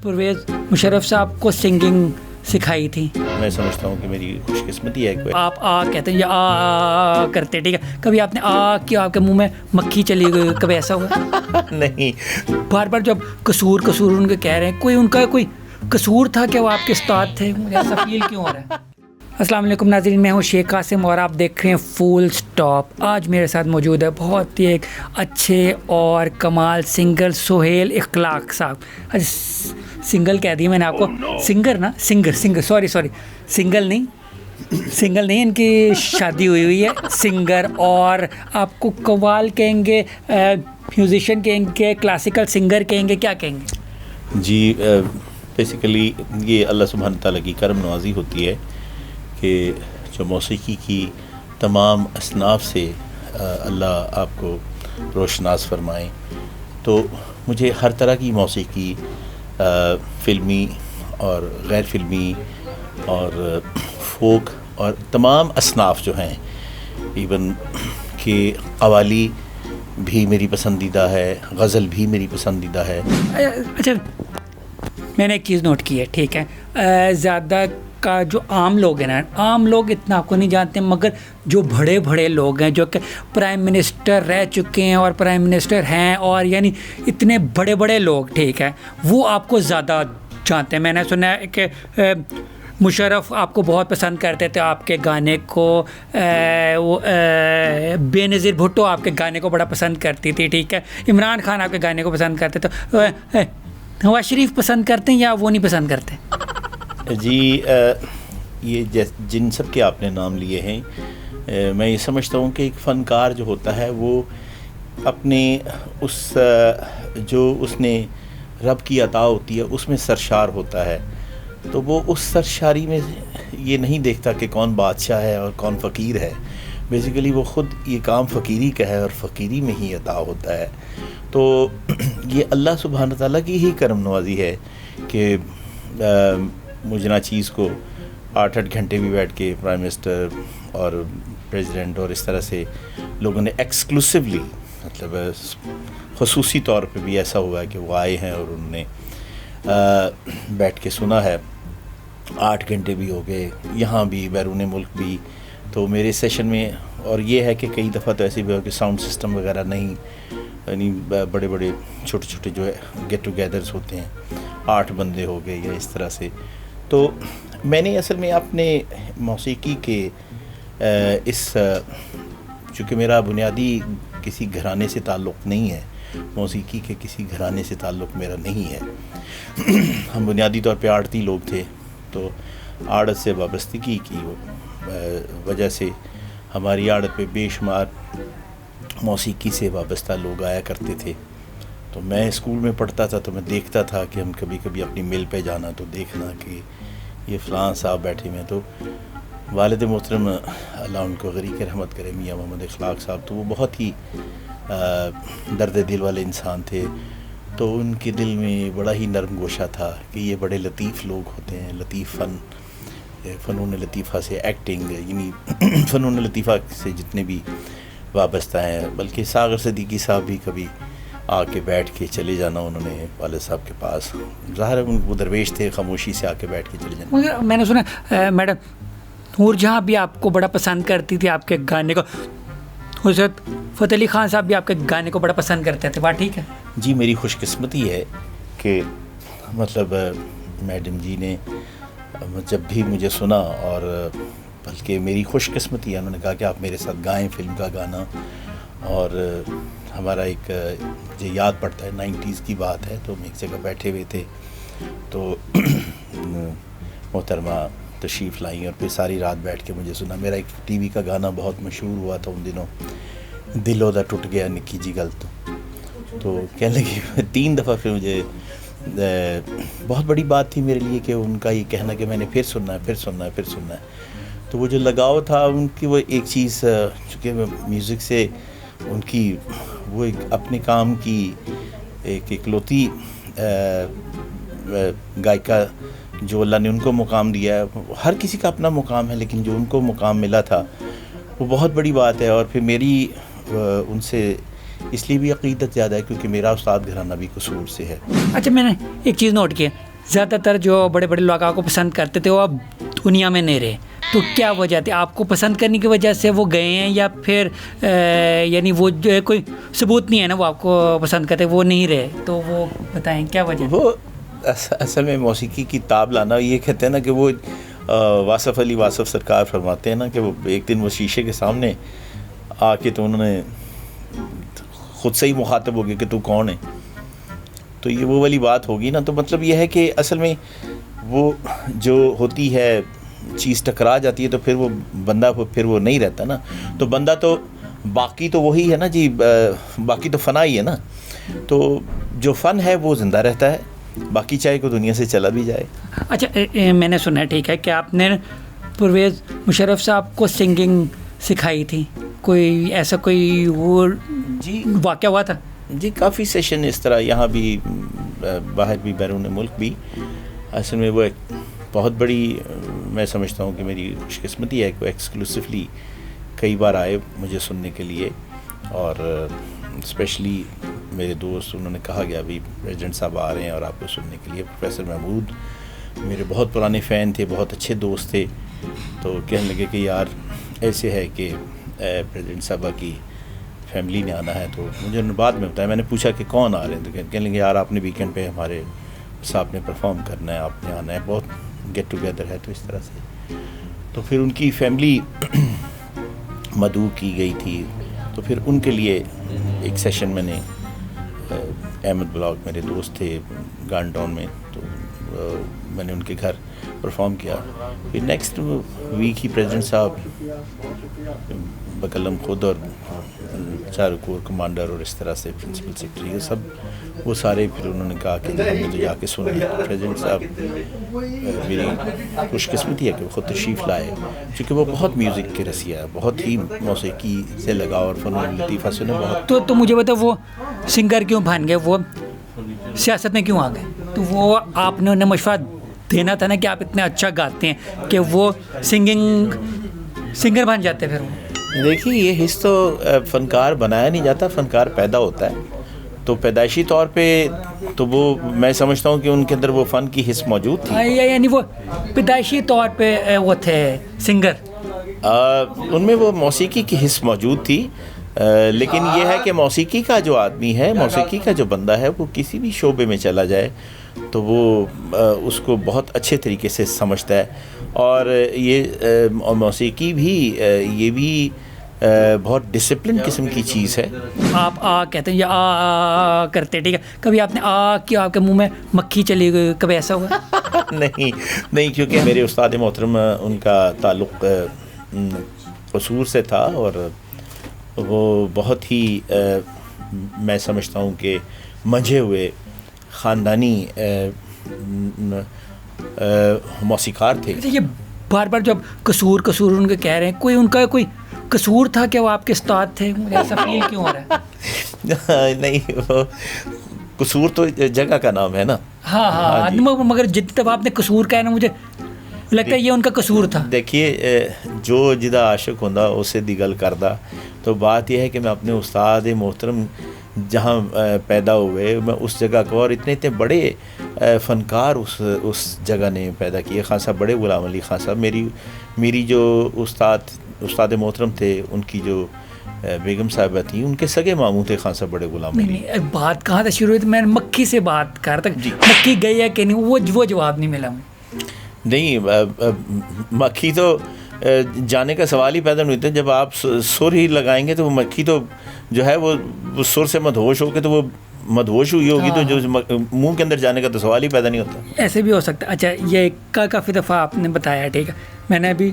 پرویز مشرف صاحب کو سنگنگ سکھائی تھی؟ میں سمجھتا ہوں کہ میری خوش قسمتی ہے کہ آپ آ کہتے ہیں یا آ کرتے، ٹھیک ہے، کبھی آپ نے آ کیا آپ کے منہ میں مکھی چلی گئی، کبھی ایسا ہوا؟ نہیں، بار بار جب قصور ان کے کہہ رہے ہیں، کوئی ان کا کوئی قصور تھا کہ وہ آپ کے استاد تھے؟ مجھے ایسا فیل کیوں ہو رہا ہے؟ السلام علیکم ناظرین، میں ہوں شیخ قاسم اور آپ دیکھ رہے ہیں فل سٹاپ۔ آج میرے ساتھ موجود ہے بہت ہی ایک اچھے اور کمال سنگر سہیل اخلاق صاحب۔ سنگل کہہ دیا میں نے آپ کو، سنگر نا، سنگر سوری سنگل نہیں، ان کی شادی ہوئی ہے، سنگر، اور آپ کو قوال کہیں گے، میوزیشین کہیں گے، کلاسیکل سنگر کہیں گے، کیا کہیں گے؟ جی، بیسیکلی یہ اللہ سبحانہ تعالیٰ کی کرم نوازی ہوتی ہے کہ جو موسیقی کی تمام اصناف سے اللہ آپ کو روشناس فرمائے، تو مجھے ہر طرح کی موسیقی، فلمی اور غیر فلمی اور فوک اور تمام اصناف جو ہیں، ایون کہ قوالی بھی میری پسندیدہ ہے، غزل بھی میری پسندیدہ ہے۔ اچھا، میں نے ایک چیز نوٹ کی ہے، ٹھیک ہے، زیادہ کا جو عام لوگ ہیں نا، عام لوگ اتنا آپ کو نہیں جانتے، مگر جو بڑے لوگ ہیں جو کہ پرائم منسٹر رہ چکے ہیں اور پرائم منسٹر ہیں، اور یعنی اتنے بڑے لوگ، ٹھیک ہے، وہ آپ کو زیادہ جانتے ہیں۔ میں نے سنا ہے کہ مشرف آپ کو بہت پسند کرتے تھے، آپ کے گانے کو، وہ بے نظیر بھٹو آپ کے گانے کو بڑا پسند کرتی تھی، ٹھیک ہے، عمران خان آپ کے گانے کو پسند کرتے تھے، نواز شریف پسند کرتے ہیں یا وہ نہیں پسند کرتے؟ جی، یہ جن سب کے آپ نے نام لیے ہیں، میں یہ سمجھتا ہوں کہ ایک فنکار جو ہوتا ہے وہ اپنے جو اس نے رب کی عطا ہوتی ہے اس میں سرشار ہوتا ہے، تو وہ اس سرشاری میں یہ نہیں دیکھتا کہ کون بادشاہ ہے اور کون فقیر ہے۔ بیسیکلی وہ خود یہ کام فقیری کا ہے اور فقیری میں ہی عطا ہوتا ہے۔ تو یہ اللہ سبحانہ تعالیٰ کی ہی کرم نوازی ہے کہ مجھے ناچیز کو 8 گھنٹے بھی بیٹھ کے پرائم منسٹر اور پریزیڈنٹ اور اس طرح سے لوگوں نے ایکسکلوسیولی، مطلب خصوصی طور پہ بھی ایسا ہوا ہے کہ وہ آئے ہیں اور انہوں نے بیٹھ کے سنا ہے۔ 8 گھنٹے بھی ہو گئے، یہاں بھی بیرون ملک بھی، تو میرے سیشن میں، اور یہ ہے کہ کئی دفعہ تو ایسے بھی ہو کہ ساؤنڈ سسٹم وغیرہ نہیں، یعنی بڑے چھوٹے جو ہے گیٹ ٹوگیدرز ہوتے ہیں، 8 بندے ہو گئے یا اس طرح سے۔ تو میں نے اصل میں اپنے موسیقی کے چونکہ میرا بنیادی کسی گھرانے سے تعلق نہیں ہے، موسیقی کے کسی گھرانے سے تعلق میرا نہیں ہے، ہم بنیادی طور پہ آڑتی لوگ تھے، تو آڑت سے وابستگی کی وجہ سے ہماری آڑت پہ بے شمار موسیقی سے وابستہ لوگ آیا کرتے تھے۔ تو میں اسکول میں پڑھتا تھا تو میں دیکھتا تھا کہ ہم کبھی اپنی مل پہ جانا تو دیکھنا کہ یہ فلاں صاحب بیٹھے ہوئے ہیں، تو والد محترم اللہ ان کو غریق رحمت کرے، میاں محمد اخلاق صاحب، تو وہ بہت ہی درد دل والے انسان تھے، تو ان کے دل میں بڑا ہی نرم گوشہ تھا کہ یہ بڑے لطیف لوگ ہوتے ہیں، لطیف فنون لطیفہ سے، ایکٹنگ، یعنی فنون لطیفہ سے جتنے بھی وابستہ ہیں، بلکہ ساغر صدیقی صاحب بھی کبھی آ کے بیٹھ کے چلے جانا انہوں نے والد صاحب کے پاس، ظاہر ہے وہ درویش تھے، خاموشی سے آ کے بیٹھ کے چلے جانا۔ میں نے سنا میڈم نور جہاں بھی آپ کو بڑا پسند کرتی تھی آپ کے گانے کو، حضرت فتح علی خان صاحب بھی آپ کے گانے کو بڑا پسند کرتے تھے، بات ٹھیک ہے؟ جی، میری خوش قسمتی ہے کہ مطلب میڈم جی نے جب بھی مجھے سنا، اور بلکہ میری خوش قسمتی ہے، انہوں نے کہا کہ آپ میرے ساتھ گائیں فلم کا گانا، اور ہمارا ایک مجھے یاد پڑتا ہے 90s کی بات ہے، تو ہم ایک جگہ بیٹھے ہوئے تھے، تو محترمہ تشریف لائیں اور پھر ساری رات بیٹھ کے مجھے سنا۔ میرا ایک ٹی وی کا گانا بہت مشہور ہوا تھا ان دنوں، دلوں دا ٹوٹ گیا نکی جی گل تو کہنے لگی 3 دفعہ، پھر مجھے بہت بڑی بات تھی میرے لیے کہ ان کا یہ کہنا کہ میں نے پھر سننا ہے، تو وہ جو لگاؤ تھا ان کی، وہ ایک چیز، چونکہ میوزک سے ان کی وہ ایک اپنے کام کی ایک اکلوتی گائکا جو اللہ نے ان کو مقام دیا ہے، ہر کسی کا اپنا مقام ہے، لیکن جو ان کو مقام ملا تھا وہ بہت بڑی بات ہے۔ اور پھر میری ان سے اس لیے بھی عقیدت زیادہ ہے کیونکہ میرا استاد گھرانہ بھی قصور سے ہے۔ اچھا، میں نے ایک چیز نوٹ کی ہے، زیادہ تر جو بڑے بڑے لوگ آپ کو پسند کرتے تھے وہ اب دنیا میں نہیں رہے، تو کیا وجہ تھی؟ آپ کو پسند کرنے کی وجہ سے وہ گئے ہیں، یا پھر یعنی وہ جو ہے کوئی ثبوت نہیں ہے نا وہ آپ کو پسند کرتے وہ نہیں رہے، تو وہ بتائیں کیا وجہ؟ وہ اصل میں موسیقی کی تاب لانا، یہ کہتے ہیں نا کہ وہ واصف علی واصف سرکار فرماتے ہیں نا کہ وہ ایک دن وہ شیشے کے سامنے آ کے تو انہوں نے خود سے ہی مخاطب ہو گیا کہ تو کون ہے، تو یہ وہ والی بات ہوگی نا. تو مطلب یہ ہے کہ اصل میں وہ جو ہوتی ہے چیز ٹکرا جاتی ہے تو پھر وہ بندہ پھر وہ نہیں رہتا نا. تو بندہ تو باقی تو وہی ہے نا جی، باقی تو فنا ہی ہے نا. تو جو فن ہے وہ زندہ رہتا ہے، باقی چاہے کو دنیا سے چلا بھی جائے. اچھا میں نے سنا ہے ٹھیک ہے کہ آپ نے پرویز مشرف صاحب کو سنگنگ سکھائی تھی، کوئی ایسا کوئی وہ جی واقعہ ہوا تھا؟ جی کافی سیشن اس طرح یہاں بھی باہر بھی بیرون ملک بھی. اصل میں وہ ایک بہت بڑی میں سمجھتا ہوں کہ میری خوش قسمتی ہے کہ وہ ایکسکلوسیولی کئی بار آئے مجھے سننے کے لیے. اور اسپیشلی میرے دوست انہوں نے کہا کہ ابھی پریزیڈنٹ صاحب آ رہے ہیں اور آپ کو سننے کے لیے. پروفیسر محمود میرے بہت پرانے فین تھے، بہت اچھے دوست تھے، تو کہنے لگے کہ یار ایسے ہے کہ پریزیڈنٹ صاحبہ کی فیملی نے آنا ہے. تو مجھے انہوں نے بعد میں بتایا، میں نے پوچھا کہ کون آ رہے ہیں، تو کہنے لگے یار آپ نے ویکینڈ پہ ہمارے صاحب نے پرفارم کرنا ہے، آپ نے آنا ہے، بہت گیٹ ٹوگیدر ہے. تو اس طرح سے تو پھر ان کی فیملی مدعو کی گئی تھی، تو پھر ان کے لیے ایک سیشن میں نے احمد بلاک میرے دوست تھے گارڈن ٹاؤن میں، تو میں نے ان کے گھر پرفارم کیا. پھر نیکسٹ ویک ہی پریزیڈنٹ صاحب بکلم خود اور چاروں کور کمانڈر اور اس طرح سے پرنسپل سیکرٹری سب وہ سارے پھر انہوں نے کہا کہ ہم نے تو جا کے سنا. پریزیڈنٹ صاحب میری خوش قسمتی ہے کہ وہ خود تشریف لائے، کیونکہ وہ بہت میوزک کے رسیا ہے، بہت ہی موسیقی سے لگاؤ اور فن لطیفہ سے انہیں بہت. تو مجھے بتاؤ وہ سنگر کیوں بن گئے، وہ سیاست میں کیوں آ گئے؟ تو وہ آپ نے انہیں مشورہ دینا تھا نا کہ آپ اتنے اچھا گاتے ہیں کہ وہ سنگر بن جاتے. پھر دیکھیے یہ حص تو فنکار بنایا نہیں جاتا، فنکار پیدا ہوتا ہے. تو پیدائشی طور پہ تو وہ میں سمجھتا ہوں کہ ان کے اندر وہ فن کی حص موجود تھی، یعنی وہ پیدائشی طور پہ وہ تھے سنگر، ان میں وہ موسیقی کی حص موجود تھی. لیکن یہ ہے کہ موسیقی کا جو آدمی ہے، موسیقی کا جو بندہ ہے، وہ کسی بھی شعبے میں چلا جائے تو وہ اس کو بہت اچھے طریقے سے سمجھتا ہے. اور یہ موسیقی بھی یہ بھی بہت ڈسپلن قسم کی چیز ہے. آپ آ کہتے ہیں یا آ کرتے ٹھیک ہے، کبھی آپ نے آ کیا آپ کے منہ میں مکھی چلی گئی، کبھی ایسا ہوا؟ نہیں کیونکہ میرے استاد محترم ان کا تعلق قصور سے تھا، اور وہ بہت ہی میں سمجھتا ہوں کہ منجھے ہوئے خاندانی موسیقار تھے. یہ بار بار جب قصور ان کے کہہ رہے ہیں، کوئی ان کا کوئی قصور تھا کہ وہ آپ کے استاد تھے؟ مجھے ایسا فیل کیوں ہو رہا ہے؟ نہیں، وہ قصور تو جگہ کا نام ہے نا. ہاں مگر جتنی دفعہ آپ نے قصور کہا نا مجھے لگتا ہے یہ ان کا قصور تھا. دیکھیے جو جدا عاشق ہوندا اسے دی گل کردا. تو بات یہ ہے کہ میں اپنے استاد محترم جہاں پیدا ہوئے میں اس جگہ کو، اور اتنے بڑے فنکار اس جگہ نے پیدا کیے. خان صاحب بڑے غلام علی خان صاحب میری جو استاد محترم تھے، ان کی جو بیگم صاحبہ تھیں، ان کے سگے ماموں تھے خان صاحب بڑے غلام علی. بات کہاں سے شروع ہوئی؟ میں مکھی سے بات کر رہا تھا، مکھی گئی ہے کہ نہیں وہ جواب نہیں ملا. نہیں، مکھی تو جانے کا سوال ہی پیدا نہیں ہوتا. جب آپ سر ہی لگائیں گے تو وہ مکھی تو جو ہے وہ سر سے مدہوش ہو کے تو وہ مدہوش ہوئی ہوگی، تو جو منہ کے اندر جانے کا تو سوال ہی پیدا نہیں ہوتا. ایسے بھی ہو سکتا ہے. اچھا یہ کافی دفعہ آپ نے بتایا ٹھیک ہے، میں نے ابھی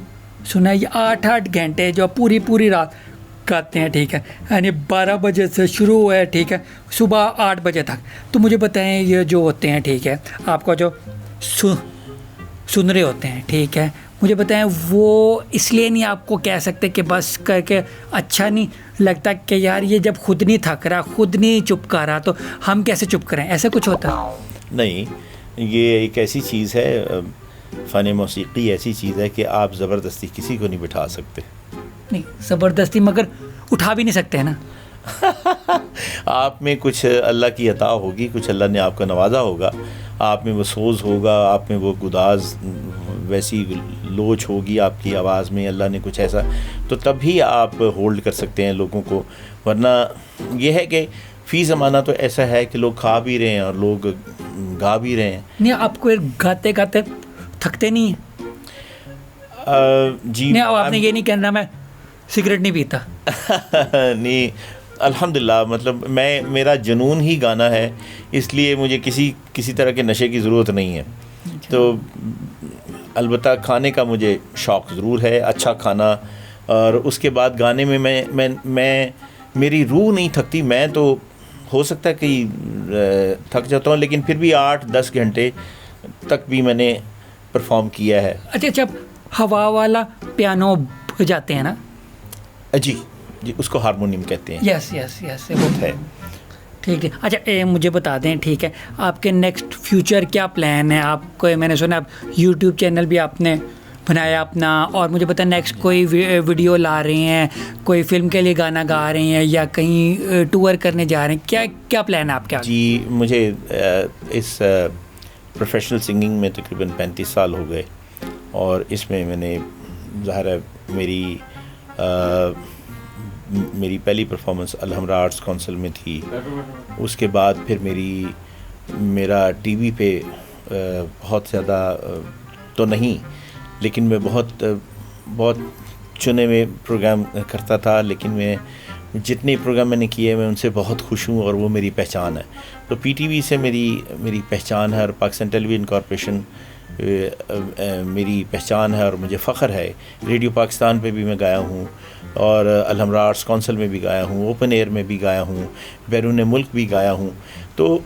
سنا یہ 8 گھنٹے جو پوری رات گاتے ہیں ٹھیک ہے، یعنی 12 بجے سے شروع ہوا ہے ٹھیک ہے، صبح 8 بجے تک. تو مجھے بتائیں یہ جو ہوتے ہیں ٹھیک ہے، آپ کا جو سن رہے ہوتے ہیں ٹھیک ہے، مجھے بتائیں وہ اس لیے نہیں آپ کو کہہ سکتے کہ بس کر کے اچھا نہیں لگتا کہ یار یہ جب خود نہیں تھک رہا، خود نہیں چپ کر رہا تو ہم کیسے چپ کریں؟ ایسا کچھ ہوتا ہے؟ نہیں، یہ ایک ایسی چیز ہے، فن موسیقی ایسی چیز ہے کہ آپ زبردستی کسی کو نہیں بٹھا سکتے. نہیں زبردستی مگر اٹھا بھی نہیں سکتے ہیں نا. آپ میں کچھ اللہ کی عطا ہوگی، کچھ اللہ نے آپ کو نوازا ہوگا، آپ میں وہ سوز ہوگا, آپ میں وہ گداز, ویسی لوچ ہوگی آپ کی آواز میں, اللہ نے کچھ ایسا, تو تب بھی آپ ہولڈ کر سکتے ہیں لوگوں کو. ورنہ یہ ہے کہ فی زمانہ تو ایسا ہے کہ لوگ کھا بھی رہے ہیں اور لوگ گا بھی رہے ہیں. نہیں آپ کو گاتے گاتے تھکتے نہیں ہیں؟ جی نہیں, آپ نے یہ نہیں کہنا میں سگریٹ نہیں پیتا. نہیں الحمدللہ, مطلب میرا جنون ہی گانا ہے, اس لیے مجھے کسی طرح کے نشے کی ضرورت نہیں ہے. تو البتہ کھانے کا مجھے شوق ضرور ہے, اچھا کھانا, اور اس کے بعد گانے میں میری روح نہیں تھکتی. میں تو ہو سکتا ہے کہ تھک جاتا ہوں, لیکن پھر بھی 8-10 گھنٹے تک بھی میں نے پرفارم کیا ہے. اچھا ہوا والا پیانو بجاتے ہیں نا؟ جی اس کو ہارمونیم کہتے ہیں. یس وہ ہے. ٹھیک ہے. اچھا مجھے بتا دیں, ٹھیک ہے, آپ کے نیکسٹ فیوچر کیا پلان ہے؟ آپ کو میں نے سنا آپ یوٹیوب چینل بھی آپ نے بنایا اپنا, اور مجھے پتا نیکسٹ کوئی ویڈیو لا رہے ہیں, کوئی فلم کے لیے گانا گا رہے ہیں, یا کہیں ٹور کرنے جا رہے ہیں, کیا پلان ہے آپ کا؟ جی مجھے اس پروفیشنل سنگنگ میں تقریباً 35 سال ہو گئے, اور اس میں نے ظاہر ہے میری پہلی پرفارمنس الحمرا آرٹس کونسل میں تھی. اس کے بعد پھر میرا ٹی وی پہ بہت زیادہ تو نہیں, لیکن میں بہت چنے ہوئے پروگرام کرتا تھا, لیکن میں جتنے پروگرام میں نے کیے میں ان سے بہت خوش ہوں, اور وہ میری پہچان ہے. تو پی ٹی وی سے میری پہچان ہے, اور پاکستان ٹیلی ویژن کارپوریشن میری پہچان ہے, اور مجھے فخر ہے. ریڈیو پاکستان پہ بھی میں گایا ہوں, اور الحمرا آرٹس کونسل میں بھی گایا ہوں, اوپن ایئر میں بھی گایا ہوں, بیرون ملک بھی گایا ہوں. تو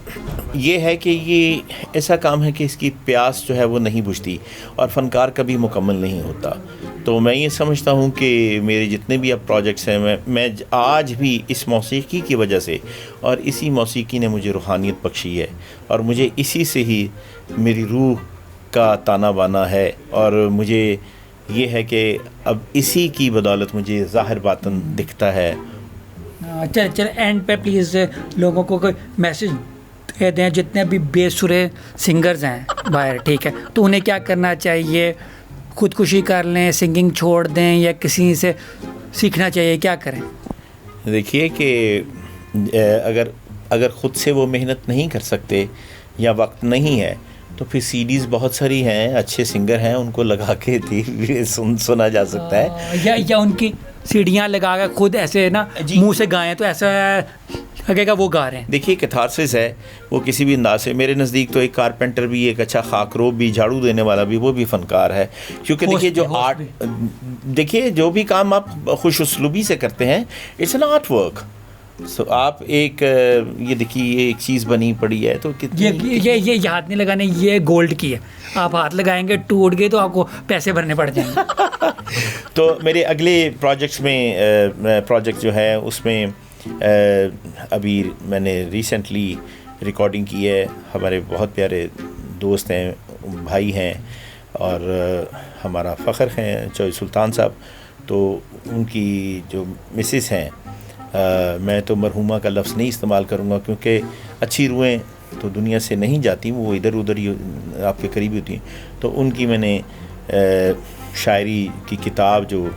یہ ہے کہ یہ ایسا کام ہے کہ اس کی پیاس جو ہے وہ نہیں بجھتی, اور فنکار کبھی مکمل نہیں ہوتا. تو میں یہ سمجھتا ہوں کہ میرے جتنے بھی اب پروجیکٹس ہیں, میں آج بھی اس موسیقی کی وجہ سے, اور اسی موسیقی نے مجھے روحانیت بخشی ہے, اور مجھے اسی سے ہی میری روح کا تانا بانا ہے, اور مجھے یہ ہے کہ اب اسی کی بدولت مجھے ظاہر باطن دکھتا ہے. چل اینڈ پہ پلیز لوگوں کو کوئی میسج دے دیں, جتنے بھی بے سرے سنگرز ہیں باہر, ٹھیک ہے, تو انہیں کیا کرنا چاہیے؟ خودکشی کر لیں, سنگنگ چھوڑ دیں, یا کسی سے سیکھنا چاہیے, کیا کریں؟ دیکھیے کہ اگر خود سے وہ محنت نہیں کر سکتے یا وقت نہیں ہے, تو پھر سی ڈیز بہت ساری ہیں, اچھے سنگر ہیں, ان کو لگا کے سنا جا سکتا ہے, یا ان کی سیڑھیاں لگا کر خود ایسے نا منہ سے گائیں, تو ایسا لگے گا وہ گا رہے ہیں. دیکھیے کیتھارسس ہے وہ کسی بھی انداز سے. میرے نزدیک تو ایک کارپینٹر بھی, ایک اچھا خاکروب بھی, جھاڑو دینے والا بھی, وہ بھی فنکار ہے. کیونکہ دیکھیے جو بھی کام آپ خوش اسلوبی سے کرتے ہیں, اٹس این آرٹ ورک. سو آپ ایک یہ دیکھیے یہ ایک چیز بنی پڑی ہے, تو یہ ہاتھ نہیں لگانے, یہ گولڈ کی ہے. آپ ہاتھ لگائیں گے ٹوٹ گئے تو آپ کو پیسے بھرنے پڑ جائیں گے. تو میرے اگلے پروجیکٹ جو ہے اس میں ابھی میں نے ریسنٹلی ریکارڈنگ کی ہے. ہمارے بہت پیارے دوست ہیں, بھائی ہیں, اور ہمارا فخر ہیں چوہے سلطان صاحب. تو ان کی جو مسز ہیں, میں تو مرحومہ کا لفظ نہیں استعمال کروں گا, کیونکہ اچھی روحیں تو دنیا سے نہیں جاتی, وہ ادھر ادھر ہی آپ کے قریب ہوتی ہیں. تو ان کی میں نے شاعری کی کتاب جو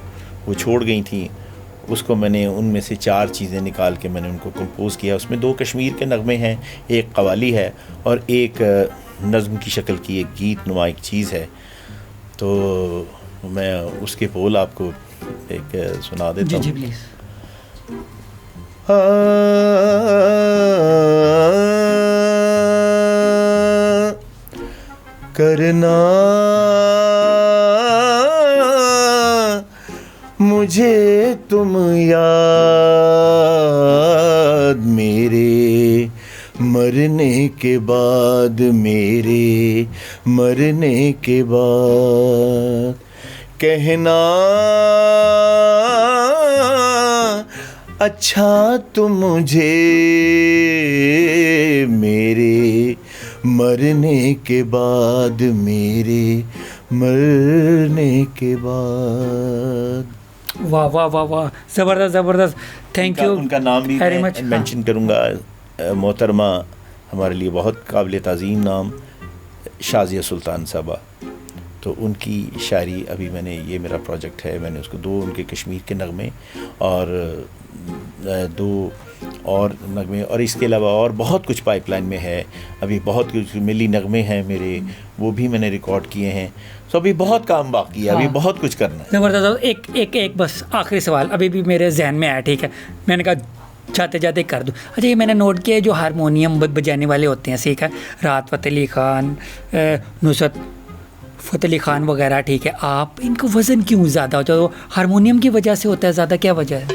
وہ چھوڑ گئی تھیں, اس کو میں نے ان میں سے 4 چیزیں نکال کے میں نے ان کو کمپوز کیا. اس میں 2 کشمیر کے نغمے ہیں, ایک قوالی ہے, اور ایک نظم کی شکل کی ایک گیت نما ایک چیز ہے. تو میں اس کے بول آپ کو ایک سنا دیتا ہوں. جی پلیز. کرنا مجھے تم یاد میرے مرنے کے بعد, میرے مرنے کے بعد کہنا اچھا تم مجھے میرے مرنے کے بعد, میرے مرنے کے بعد. واہ واہ واہ واہ, زبردست زبردست, تھینک یو. ان کا نام بھی میں مینشن کروں گا, محترمہ, ہمارے لیے بہت قابل تعظیم نام شازیہ سلطان صاحبہ، تو ان کی شاعری ابھی میں نے، یہ میرا پروجیکٹ ہے، میں نے اس کو 2 ان کے کشمیر کے نغمے اور 2 اور نغمے، اور اس کے علاوہ اور بہت کچھ پائپ لائن میں ہے، ابھی بہت کچھ ملی نغمے ہیں میرے، وہ بھی میں نے ریکارڈ کیے ہیں. سو ابھی بہت کام باقی ہے، ابھی بہت کچھ کرنا ہے. زبردست. ایک بس آخری سوال ابھی بھی میرے ذہن میں آیا، ٹھیک ہے، میں نے کہا جاتے جاتے کر دوں. اچھا، یہ میں نے نوٹ کیا ہے جو ہارمونیم بجانے والے ہوتے ہیں، ٹھیک ہے، راحت فتح علی خان، نصرت فتح علی خان وغیرہ، ٹھیک ہے، آپ ان کو وزن کیوں زیادہ ہوتا ہے؟ وہ ہارمونیم کی وجہ سے ہوتا ہے زیادہ، کیا وجہ ہے؟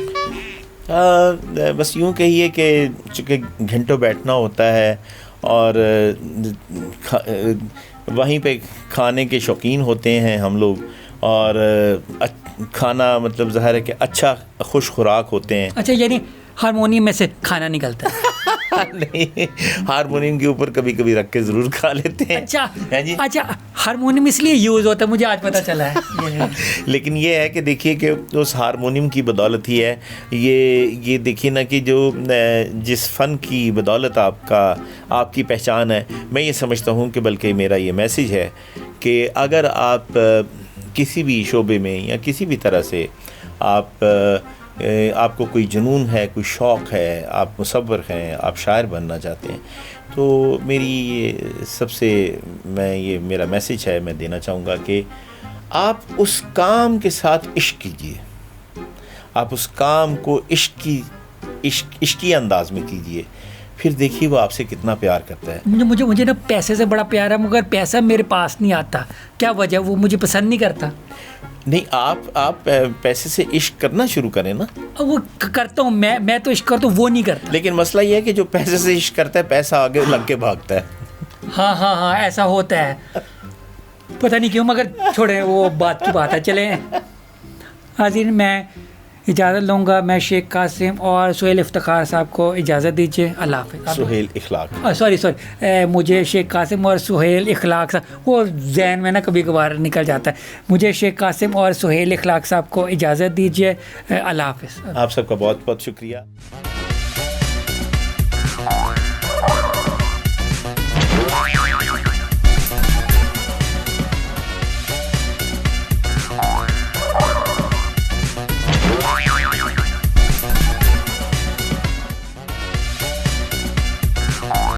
بس یوں کہیے کہ چونکہ گھنٹوں بیٹھنا ہوتا ہے اور وہیں پہ کھانے کے شوقین ہوتے ہیں ہم لوگ، اور کھانا مطلب ظاہر ہے کہ اچھا خوش خوراک ہوتے ہیں. اچھا، یعنی ہارمونیم میں سے کھانا نکلتا ہے؟ نہیں، ہارمونیم کے اوپر کبھی کبھی رکھ کے ضرور کھا لیتے ہیں. اچھا، ہارمونیم اس لیے یوز ہوتا ہے، مجھے آج پتہ چلا ہے. لیکن یہ ہے کہ دیکھیے کہ اس ہارمونیم کی بدولت ہی ہے یہ دیکھیے نا کہ جو جس فن کی بدولت آپ کی پہچان ہے. میں یہ سمجھتا ہوں کہ بلکہ میرا یہ میسیج ہے کہ اگر آپ کسی بھی شعبے میں یا کسی بھی طرح سے آپ کو کوئی جنون ہے، کوئی شوق ہے، آپ مصور ہیں، آپ شاعر بننا چاہتے ہیں، تو میرا میسیج ہے، میں دینا چاہوں گا کہ آپ اس کام کے ساتھ عشق کیجئے، آپ اس کام کو عشقی انداز میں کیجئے، پھر دیکھیے وہ آپ سے کتنا پیار کرتا ہے. مجھے نا پیسے سے بڑا پیار ہے، مگر پیسہ میرے پاس نہیں آتا. کیا وجہ؟ وہ مجھے پسند نہیں کرتا. نہیں، آپ پیسے سے عشق کرنا شروع کریں نا. وہ کرتا ہوں میں تو عشق کرتا ہوں، وہ نہیں کرتا. لیکن مسئلہ یہ ہے کہ جو پیسے سے عشق کرتا ہے، پیسہ آگے لگ کے بھاگتا ہے. ہاں ایسا ہوتا ہے، پتہ نہیں کیوں، مگر چھوڑیں، وہ بات کی بات ہے. چلیں حاضرین، میں اجازت لوں گا. میں شیخ قاسم اور سہیل افتخار صاحب کو اجازت دیجیے. اللہ حافظ. سہیل اخلاق، سوری مجھے شیخ قاسم اور سہیل اخلاق صاحب، وہ ذہن میں نا کبھی کبھار نکل جاتا ہے. مجھے شیخ قاسم اور سہیل اخلاق صاحب کو اجازت دیجیے. اللہ حافظ. آپ سب کا بہت بہت شکریہ.